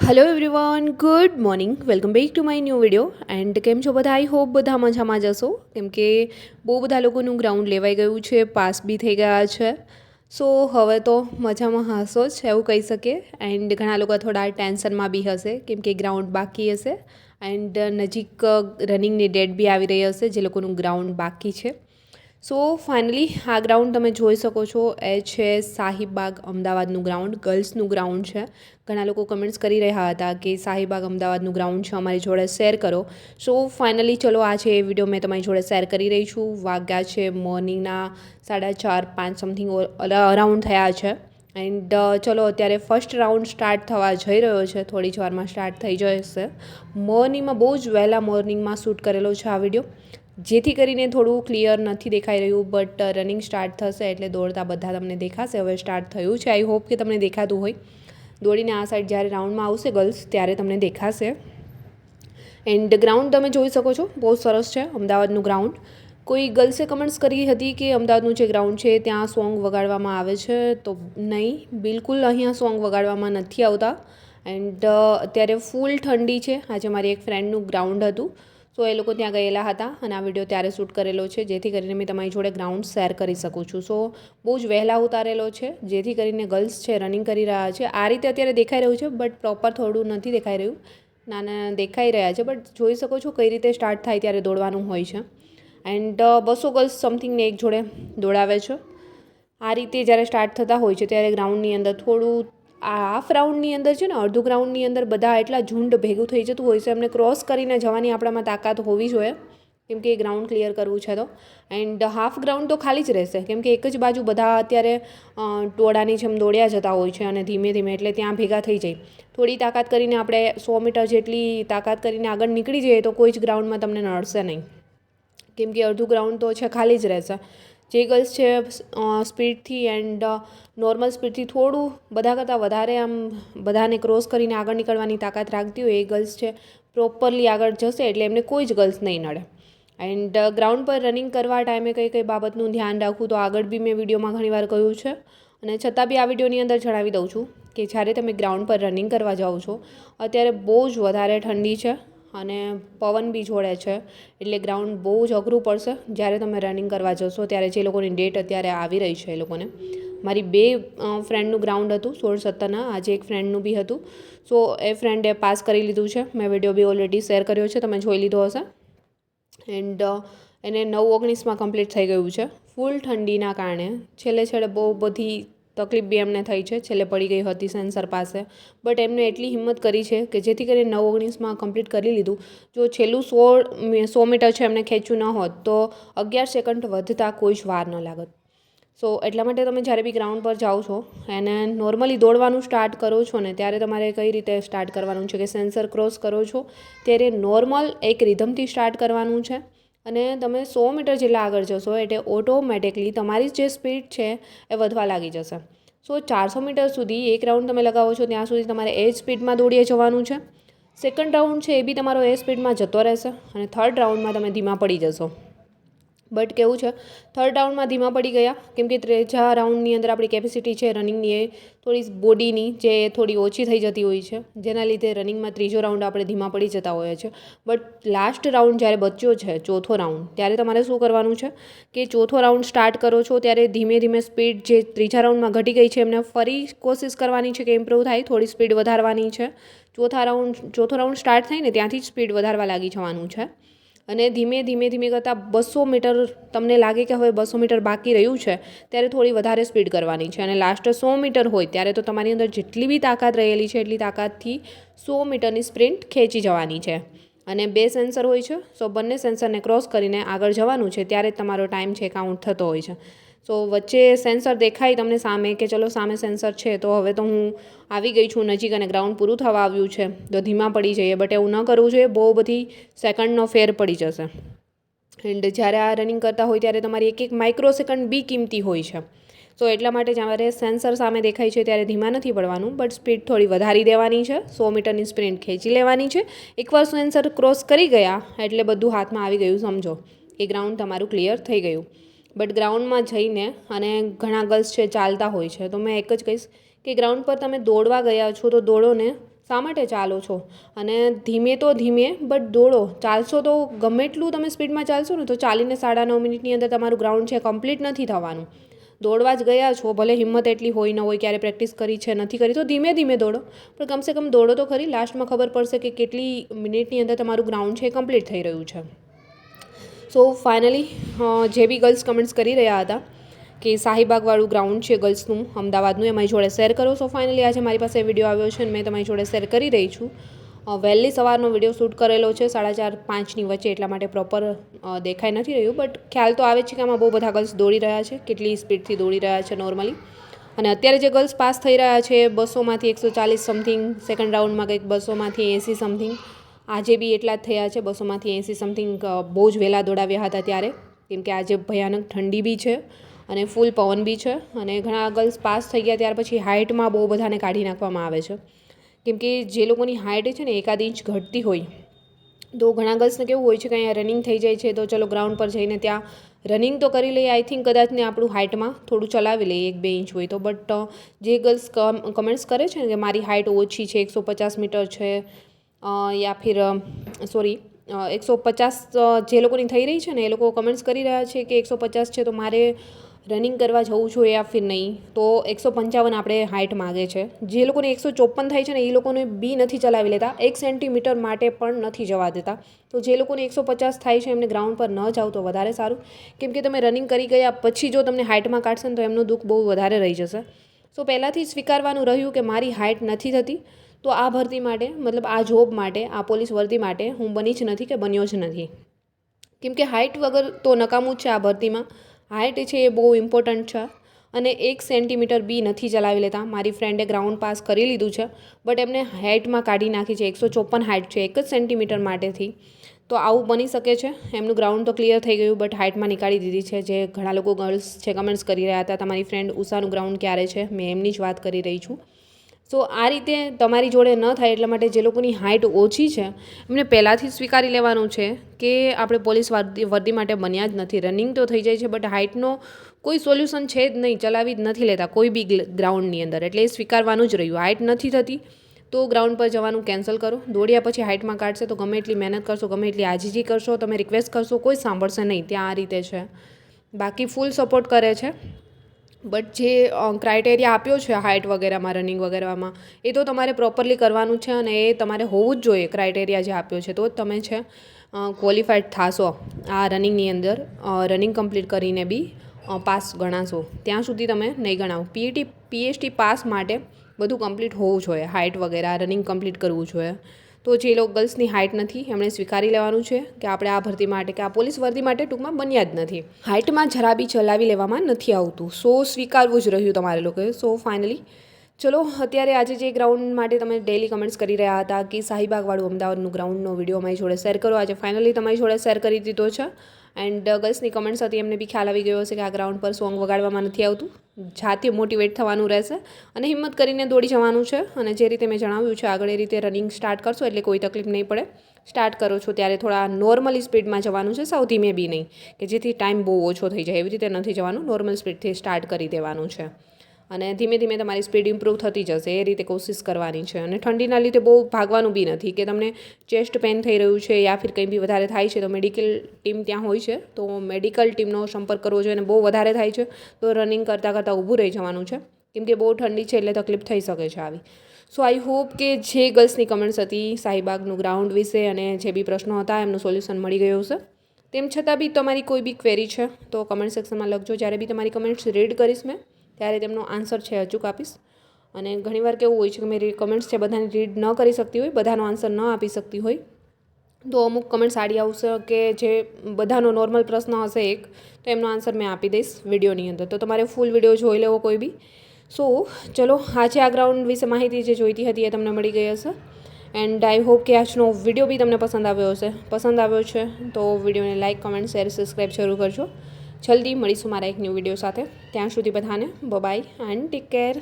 Hello everyone, good morning. Welcome back to my new video. And કેમ છો બધા? I hope બધા મજામાં જશો, કેમ કે બહુ બધા લોકોનું ગ્રાઉન્ડ લેવાઈ ગયું છે, પાસ બી થઈ ગયા છે. સો હવે તો મજામાં હશો જ એવું કહી શકીએ. એન્ડ ઘણા લોકો થોડા ટેન્શનમાં બી હશે, કેમ કે ગ્રાઉન્ડ બાકી હશે. એન્ડ નજીક રનિંગની ડેટ બી આવી રહી હશે જે લોકોનું ગ્રાઉન્ડ બાકી છે. સો ફાઇનલી આ ગ્રાઉન્ડ તમે જોઈ શકો છો, એ છે શાહીબાગ અમદાવાદનું ગ્રાઉન્ડ, ગર્લ્સનું ગ્રાઉન્ડ છે. ઘણા લોકો કમેન્ટ્સ કરી રહ્યા હતા કે શાહીબાગ અમદાવાદનું ગ્રાઉન્ડ છે, અમારી જોડે શેર કરો. સો ફાઇનલી ચલો આ છે એ વિડીયો મેં તમારી જોડે શેર કરી રહી છું. વાગ્યા છે મોર્નિંગના 4:30-5 સમથિંગ અરાઉન્ડ થયા છે. એન્ડ ચલો અત્યારે ફર્સ્ટ રાઉન્ડ સ્ટાર્ટ થવા જઈ રહ્યો છે, થોડી જ વારમાં સ્ટાર્ટ થઈ જશે. મોર્નિંગમાં બહુ જ વહેલા મોર્નિંગમાં શૂટ કરેલો છે આ વિડીયો, જેથી કરીને થોડું ક્લિયર નથી દેખાઈ રહ્યું. બટ રનિંગ સ્ટાર્ટ થશે એટલે દોડતા બધા તમને દેખાશે. હવે સ્ટાર્ટ થયું છે, આઈ હોપ કે તમને દેખાતું હોય. દોડીને આ સાઈડ જ્યારે રાઉન્ડમાં આવશે ગર્લ્સ ત્યારે તમને દેખાશે. એન્ડ ગ્રાઉન્ડ તમે જોઈ શકો છો, બહુ સરસ છે અમદાવાદનું ગ્રાઉન્ડ. કોઈ ગર્લ્સે કમેન્ટ્સ કરી હતી કે અમદાવાદનું જે ગ્રાઉન્ડ છે ત્યાં સોંગ વગાડવામાં આવે છે, તો નહીં, બિલકુલ અહીંયા સોંગ વગાડવામાં નથી આવતા. એન્ડ અત્યારે ફૂલ ઠંડી છે. આજે મારી એક ફ્રેન્ડનું ગ્રાઉન્ડ હતું, સો એ લોકો ત્યાં ગયેલા હતા અને આ વિડીયો ત્યારે શૂટ કરેલો છે, જેથી કરીને મેં તમારી જોડે ગ્રાઉન્ડ શેર કરી શકું છું. સો બહુ જ વહેલા ઉતારેલો છે, જેથી કરીને ગર્લ્સ છે રનિંગ કરી રહ્યા છે. આ રીતે અત્યારે દેખાઈ રહ્યું છે, બટ પ્રોપર થોડું નથી દેખાઈ રહ્યું. નાના દેખાઈ રહ્યા છે, બટ જોઈ શકો છો કઈ રીતે સ્ટાર્ટ થાય ત્યારે દોડવાનું હોય છે. એન્ડ 200 ગર્લ્સ સમથિંગને એક જોડે દોડાવે છે. આ રીતે જ્યારે સ્ટાર્ટ થતા હોય છે ત્યારે ગ્રાઉન્ડની અંદર થોડું હાફ રાઉન્ડની અંદર છે ને, અડધું ગ્રાઉન્ડની અંદર બધા એટલા ઝુંડ ભેગું થઈ જતું હોય છે, એમને ક્રોસ કરીને જવાની આપણામાં તાકાત હોવી જોઈએ, કેમ કે એ ગ્રાઉન્ડ ક્લિયર કરવું છે તો. એન્ડ હાફ ગ્રાઉન્ડ તો ખાલી જ રહેશે, કેમ કે એક જ બાજુ બધા અત્યારે ટોળાની જેમ દોડ્યા જતા હોય છે અને ધીમે ધીમે એટલે ત્યાં ભેગા થઈ જાય. થોડી તાકાત કરીને આપણે 100 મીટર જેટલી તાકાત કરીને આગળ નીકળી જઈએ તો કોઈ જ ગ્રાઉન્ડમાં તમને નડશે નહીં, કેમ કે અડધું ગ્રાઉન્ડ તો છે ખાલી જ રહેશે. જે ગર્લ્સ છે સ્પીડથી એન્ડ નોર્મલ સ્પીડથી થોડું બધા કરતાં વધારે આમ બધાને ક્રોસ કરીને આગળ નીકળવાની તાકાત રાખતી હોય એ ગર્લ્સ છે પ્રોપરલી આગળ જશે, એટલે એમને કોઈ જ ગર્લ્સ નહીં નડે. એન્ડ ગ્રાઉન્ડ પર રનિંગ કરવા ટાઈમે કઈ કઈ બાબતનું ધ્યાન રાખવું તો આગળ બી મેં વિડીયોમાં ઘણીવાર કહ્યું છે, અને છતાં બી આ વિડીયોની અંદર જણાવી દઉં છું કે જ્યારે તમે ગ્રાઉન્ડ પર રનિંગ કરવા જાઓ છો, અત્યારે બહુ જ વધારે ઠંડી છે અને પવન બી જોડે છે, એટલે ગ્રાઉન્ડ બહુ જ અઘરું પડશે જ્યારે તમે રનિંગ કરવા જશો ત્યારે. જે લોકોની ડેટ અત્યારે આવી રહી છે એ લોકોને, મારી 2 ફ્રેન્ડનું ગ્રાઉન્ડ હતું 16-17ના, આજે એક ફ્રેન્ડનું બી હતું. સો એ ફ્રેન્ડે પાસ કરી લીધું છે, મેં વિડીયો બી ઓલરેડી શેર કર્યો છે, તમે જોઈ લીધો હશે. એન્ડ એને 9:19માં કમ્પ્લીટ થઈ ગયું છે. ફૂલ ઠંડીના કારણે છેલ્લે બહુ બધી તકલીફ બી એમને થઈ છે, છેલ્લે પડી ગઈ હતી સેન્સર પાસે, બટ એમને એટલી હિંમત કરી છે કે જેથી કરીને 9:19માં કમ્પ્લીટ કરી લીધું. જો છેલ્લું 100 મીટર છે એમને ખેંચ્યું ન હોત તો 11 સેકન્ડ વધતા કોઈ જ વાર ન લાગત. સો એટલા માટે તમે જ્યારે બી ગ્રાઉન્ડ પર જાઓ છો એને નોર્મલી દોડવાનું સ્ટાર્ટ કરો છો ને, ત્યારે તમારે કઈ રીતે સ્ટાર્ટ કરવાનું છે કે સેન્સર ક્રોસ કરો છો ત્યારે નોર્મલ એક રિધમથી સ્ટાર્ટ કરવાનું છે, અને તમે 100 મીટર જેટલા આગળ જશો એટલે ઓટોમેટિકલી તમારી જે સ્પીડ છે એ વધવા લાગી જશે. સો 400 મીટર સુધી એક રાઉન્ડ તમે લગાવો છો ત્યાં સુધી તમારે એ જ સ્પીડમાં દોડીએ જવાનું છે. સેકન્ડ રાઉન્ડ છે એ બી તમારો એ સ્પીડમાં જતો રહેશે, અને થર્ડ રાઉન્ડમાં તમે ધીમા પડી જશો. બટ કેવું છે, થર્ડ રાઉન્ડમાં ધીમા પડી ગયા કેમ કે ત્રીજા રાઉન્ડની અંદર આપણી કેપેસિટી છે રનિંગની એ થોડી બોડીની જે થોડી ઓછી થઈ જતી હોય છે, જેના લીધે રનિંગમાં ત્રીજો રાઉન્ડ આપણે ધીમા પડી જતા હોઈએ છીએ. બટ લાસ્ટ રાઉન્ડ જ્યારે બચ્યો છે ચોથો રાઉન્ડ, ત્યારે તમારે શું કરવાનું છે કે ચોથો રાઉન્ડ સ્ટાર્ટ કરો છો ત્યારે ધીમે ધીમે સ્પીડ જે ત્રીજા રાઉન્ડમાં ઘટી ગઈ છે એમને ફરી કોશિશ કરવાની છે કે ઇમ્પ્રૂવ થાય, થોડી સ્પીડ વધારવાની છે. ચોથો રાઉન્ડ સ્ટાર્ટ થાય ને ત્યાંથી જ સ્પીડ વધારવા લાગી જવાનું છે, અને ધીમે કરતાં 200 મીટર તમને લાગે કે હવે 200 મીટર બાકી રહ્યું છે ત્યારે થોડી વધારે સ્પીડ કરવાની છે, અને લાસ્ટ 100 મીટર હોય ત્યારે તો તમારી અંદર જેટલી બી તાકાત રહેલી છે એટલી તાકાતથી 100 મીટરની સ્પ્રિન્ટ ખેંચી જવાની છે. અને 2 સેન્સર હોય છે, સો બંને સેન્સરને ક્રોસ કરીને આગળ જવાનું છે, ત્યારે જ તમારો ટાઈમ છે કાઉન્ટ થતો હોય છે. સો વચ્ચે સેન્સર દેખાય તમને સામે કે ચલો સામે સેન્સર છે તો હવે તો હું આવી ગઈ છું નજીક અને ગ્રાઉન્ડ પૂરું થવા આવ્યું છે તો ધીમા પડી જઈએ, બટ એવું ન કરવું જોઈએ, બહુ બધી સેકન્ડનો ફેર પડી જશે. એન્ડ જ્યારે આ રનિંગ કરતા હોય ત્યારે તમારી એક માઇક્રો સેકન્ડ બી કિંમતી હોય છે. સો એટલા માટે જ્યારે સેન્સર સામે દેખાય છે ત્યારે ધીમા નથી પડવાનું, બટ સ્પીડ થોડી વધારી દેવાની છે, 100 મીટરની સ્પ્રિન્ટ ખેંચી લેવાની છે. એકવાર સેન્સર ક્રોસ કરી ગયા એટલે બધું હાથમાં આવી ગયું, સમજો કે ગ્રાઉન્ડ તમારું ક્લિયર થઈ ગયું. બટ ગ્રાઉન્ડમાં જઈને અને ઘણા ગર્લ્સ છે ચાલતા હોય છે, તો મેં એક જ કહીશ કે ગ્રાઉન્ડ પર તમે દોડવા ગયા છો તો દોડો ને શા માટે ચાલો છો? અને ધીમે તો ધીમે બટ દોડો. ચાલશો તો ગમે એટલું તમે સ્પીડમાં ચાલશો ને તો ચાલીને 9.5 મિનિટની અંદર તમારું ગ્રાઉન્ડ છે કમ્પ્લીટ નથી થવાનું. દોડવા જ ગયા છો, ભલે હિંમત એટલી હોય ન હોય, ક્યારે પ્રેક્ટિસ કરી છે નથી કરી, તો ધીમે ધીમે દોડો, પણ કમસે કમ દોડો તો ખરી. લાસ્ટમાં ખબર પડશે કે કેટલી મિનિટની અંદર તમારું ગ્રાઉન્ડ છે કમ્પ્લીટ થઈ રહ્યું છે. સો ફાઇનલી જે બી ગર્લ્સ કમેન્ટ્સ કરી રહ્યા હતા કે શાહીબાગવાળું ગ્રાઉન્ડ છે ગર્લ્સનું અમદાવાદનું, એ મારી જોડે શેર કરો. સો ફાઇનલી આજે મારી પાસે વિડીયો આવ્યો છે અને મેં તમારી જોડે શેર કરી રહી છું. વહેલી સવારનો વિડીયો શૂટ કરેલો છે 4:30-5ની વચ્ચે, એટલા માટે પ્રોપર દેખાઈ નથી રહ્યું, બટ ખ્યાલ તો આવે છે કે આમાં બહુ બધા ગર્લ્સ દોડી રહ્યા છે, કેટલી સ્પીડથી દોડી રહ્યા છે નોર્મલી. અને અત્યારે જે ગર્લ્સ પાસ થઈ રહ્યા છે 200માંથી 140 સમથિંગ, સેકન્ડ રાઉન્ડમાં કંઈક 200માંથી 80 સમથિંગ, આજે બી એટલા જ થયા છે 200માંથી 80 સમથિંગ. બહુ જ વહેલા દોડાવ્યા હતા ત્યારે, કેમકે આજે ભયાનક ઠંડી બી છે અને ફૂલ પવન બી છે. અને ઘણા ગર્લ્સ પાસ થઈ ગયા ત્યાર પછી હાઇટમાં બહુ બધાને કાઢી નાખવામાં આવે છે, કેમકે જે લોકોની હાઇટ છે ને 1 ઇંચ ઘટતી હોય, તો ઘણા ગર્લ્સને કેવું હોય છે કે અહીંયા રનિંગ થઈ જાય છે તો ચલો ગ્રાઉન્ડ પર જઈને ત્યાં રનિંગ તો કરી લઈએ, આઈ થિંક કદાચ ને આપણું હાઇટમાં થોડું ચલાવી લઈએ 1-2 ઇંચ હોય તો. બટ જે ગર્લ્સ કમેન્ટ્સ કરે છે ને કે મારી હાઇટ ઓછી છે, 150 મીટર છે, યા ફિર 150 જે લોકોની થઈ રહી છે ને એ લોકો કમેન્ટ્સ કરી રહ્યા છે કે 150 છે તો મારે રનિંગ કરવા જવું જોઈએ યા ફિર નહીં, તો 155 આપણે હાઇટ માગે છે. જે લોકોને 154 થાય છે ને એ લોકોને બી નથી ચલાવી લેતા, 1 સેન્ટીમીટર માટે પણ નથી જવા દેતા. તો જે લોકોને 150 થાય છે એમને ગ્રાઉન્ડ પર ન જાવ તો વધારે સારું, કેમ કે તમે રનિંગ કરી ગયા પછી જો તમને હાઇટમાં કાઢશે ને તો એમનું દુઃખ બહુ વધારે રહી જશે. સો પહેલાંથી જ સ્વીકારવાનું રહ્યું કે મારી હાઇટ નથી થતી, તો આ ભરતી માટે, મતલબ આ જોબ માટે, આ પોલીસ વર્દી માટે હું બની જ નથી કે બન્યો જ નથી, કેમ કે હાઇટ વગર તો નકામું જ છે આ ભરતીમાં. હાઇટ છે એ બહુ ઇમ્પોર્ટન્ટ છે. અને 1 સેન્ટીમીટર બી નથી ચલાવી લેતા. મારી ફ્રેન્ડે ગ્રાઉન્ડ પાસ કરી લીધું છે, બટ એમને હાઇટમાં કાઢી નાખી છે. 154 હાઇટ છે 1 જ સેન્ટીમીટર માટેથી. તો આવું બની શકે છે. એમનું ગ્રાઉન્ડ તો ક્લિયર થઈ ગયું, બટ હાઇટમાં નીકાળી દીધી છે. જે ઘણા લોકો ગર્લ્સ છે કમેન્ટ્સ કરી રહ્યા હતા, તમારી ફ્રેન્ડ ઉષાનું ગ્રાઉન્ડ ક્યારે છે, મેં એમની જ વાત કરી રહી છું. સો આ રીતે તમારી જોડે ન થાય એટલા માટે જે લોકોની હાઇટ ઓછી છે એમને પહેલાંથી સ્વીકારી લેવાનું છે કે આપણે પોલીસ વર્દી માટે બન્યા જ નથી. રનિંગ તો થઈ જાય છે બટ હાઇટનો કોઈ સોલ્યુશન છે જ નહીં, ચલાવી જ નથી લેતા કોઈ બી ગ્રાઉન્ડની અંદર, એટલે એ સ્વીકારવાનું જ રહ્યું. હાઇટ નથી થતી તો ગ્રાઉન્ડ પર જવાનું કેન્સલ કરો. દોડ્યા પછી હાઇટમાં કાઢશે તો ગમે એટલી મહેનત કરશો, ગમે એટલી આજીજી કરશો, તમે રિક્વેસ્ટ કરશો, કોઈ સાંભળશે નહીં. ત્યાં આ રીતે છે. બાકી ફૂલ સપોર્ટ કરે છે, બટ જે ક્રાઇટેરિયા આપ્યો છે હાઇટ વગેરેમાં, રનિંગ વગેરેમાં, એ તો તમારે પ્રોપરલી કરવાનું છે અને એ તમારે હોવું જ જોઈએ. ક્રાઇટેરિયા જે આપ્યો છે તો જ તમે છે ક્વોલિફાઈડ થશો આ રનિંગની અંદર. રનિંગ કમ્પ્લીટ કરીને બી પાસ ગણાશો, ત્યાં સુધી તમે નહીં ગણાવો. PST પાસ માટે બધું કમ્પ્લીટ હોવું જોઈએ, હાઇટ વગેરે, રનિંગ કમ્પ્લીટ કરવું જોઈએ. તો જે લોકો ગર્લ્સની હાઇટ નથી એમણે સ્વીકારી લેવાનું છે કે આપણે આ ભરતી માટે કે આ પોલીસ વર્દી માટે ટૂંકમાં બન્યા જ નથી. હાઇટમાં જરા બી ચલાવી લેવામાં નથી આવતું, સો સ્વીકારવું જ રહ્યું તમારે લોકોએ. સો ફાઇનલી ચલો અત્યારે આજે જે ગ્રાઉન્ડ માટે તમે ડેલી કમેન્ટ્સ કરી રહ્યા હતા કે શાહીબાગવાળું અમદાવાદનું ગ્રાઉન્ડનો વિડીયો મારી જોડે શેર કરો, આજે ફાઇનલી તમારી જોડે શેર કરી દીધો છે. એન્ડ ગર્લ્સની કમેન્ટ્સ હતી એમને બી ખ્યાલ આવી ગયો હશે કે આ ગ્રાઉન્ડ પર સોંગ વગાડવામાં નથી આવતું, જાતે મોટિવેટ થવાનું રહેશે અને હિંમત કરીને દોડી જવાનું છે. અને જે રીતે મેં જણાવ્યું છે આગળ એ રીતે રનિંગ સ્ટાર્ટ કરશો એટલે કોઈ તકલીફ નહીં પડે. સ્ટાર્ટ કરો છો ત્યારે થોડા નોર્મલી સ્પીડમાં જવાનું છે, સાવ ધીમે બી નહીં કે જેથી ટાઈમ બહુ ઓછો થઈ જાય, એવી રીતે નથી જવાનું. નોર્મલ સ્પીડથી સ્ટાર્ટ કરી દેવાનું છે અને ધીમે ધીમે તમારી સ્પીડ ઇમ્પ્રૂવ થતી જશે, એ રીતે કોશિશ કરવાની છે. અને ઠંડીના લીધે બહુ ભાગવાનું બી નથી કે તમને ચેસ્ટ પેન થઈ રહ્યું છે યા ફિર કંઈ બી વધારે થાય છે તો મેડિકલ ટીમ ત્યાં હોય છે, તો મેડિકલ ટીમનો સંપર્ક કરવો જોઈએ. અને બહુ વધારે થાય છે તો રનિંગ કરતાં કરતાં ઊભું રહી જવાનું છે, કેમ કે બહુ ઠંડી છે એટલે તકલીફ થઈ શકે છે આવી. સો આઈ હોપ કે જે ગર્લ્સની કમેન્ટ્સ હતી શાહીબાગનું ગ્રાઉન્ડ વિશે અને જે બી પ્રશ્નો હતા એમનું સોલ્યુશન મળી ગયું હશે. તેમ છતાં બી તમારી કોઈ બી ક્વેરી છે તો કમેન્ટ સેક્શનમાં લખજો. જ્યારે બી તમારી કમેન્ટ્સ રીડ કરીશ મેં ત્યારે તેમનો આન્સર છે અચૂક આપીશ. અને ઘણીવાર કેવું હોય છે કે મેરી કમેન્ટ્સ છે બધાને રીડ ન કરી શકતી હોય, બધાનો આન્સર ન આપી શકતી હોય, તો અમુક કમેન્ટ્સ આડી આવશે કે જે બધાનો નોર્મલ પ્રશ્ન હશે એક, તો એમનો આન્સર મેં આપી દઈશ વિડીયોની અંદર. તો તમારે ફૂલ વિડીયો જોઈ લેવો કોઈ બી. સો ચલો આજે આ ગ્રાઉન્ડ વિશે માહિતી જે જોઈતી હતી એ તમને મળી ગઈ હશે. એન્ડ આઈ હોપ કે આજનો વિડીયો બી તમને પસંદ આવ્યો હશે. પસંદ આવ્યો છે તો વિડીયોને લાઇક, કમેન્ટ, શેર, સબસ્ક્રાઈબ જરૂર કરજો. જલ્દી મળીશું મારા એક ન્યૂ વિડીયો સાથે. ત્યાં સુધી બધાને બાય એન્ડ ટેક કેર.